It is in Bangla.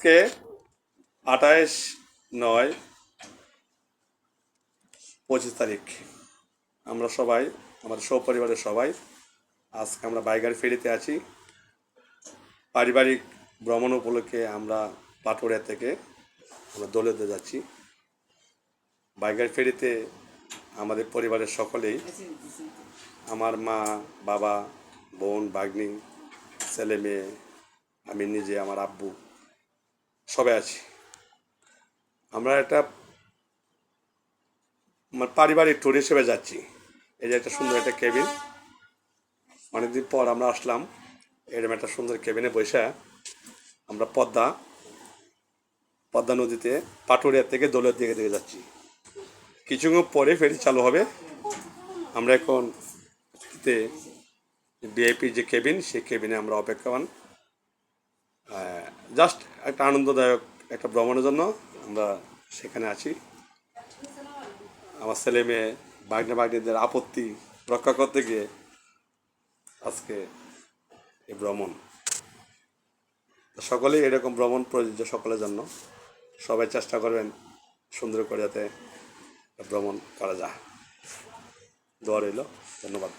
আজকে 28/9/25 তারিখ। আমরা সবাই, আমাদের সপরিবারের সবাই আজকে আমরা বাইগার ফেরিতে আছি। পারিবারিক ভ্রমণ উপলক্ষে আমরা পাটুরিয়া থেকে আমরা দৌলতে যাচ্ছি। বাইগার ফেরিতে আমাদের পরিবারের সকলেই, আমার মা, বাবা, বোন, ভাগ্নি, ছেলে মেয়ে, আমি নিজে, আমার আব্বু, সবাই আছি। আমরা একটা পারিবারিক ট্যুর হিসেবে যাচ্ছি। এই যে একটা সুন্দর একটা কেবিন, অনেকদিন পর আমরা আসলাম এরকম একটা সুন্দর কেবিনে বসে আমরা পদ্মা নদীতে পাটুরিয়া থেকে দৌলত দিকে যাচ্ছি। কিছুক্ষণ পরে ফেরি চালু হবে। আমরা এখন ভিআইপি যে কেবিন, সেই কেবিনে আমরা অপেক্ষমান। জাস্ট একটা আনন্দদায়ক একটা ভ্রমণের জন্য আমরা সেখানে আছি। আমার ছেলে মেয়ে, ভাগ্নিদের আপত্তি রক্ষা করতে গিয়ে আজকে এই ভ্রমণ। সকলেই এরকম ভ্রমণ প্রযোজ্য সকলের জন্য। সবাই চেষ্টা করবেন সুন্দর করে যাতে ভ্রমণ করা যায়। দোয়া রইল। ধন্যবাদ।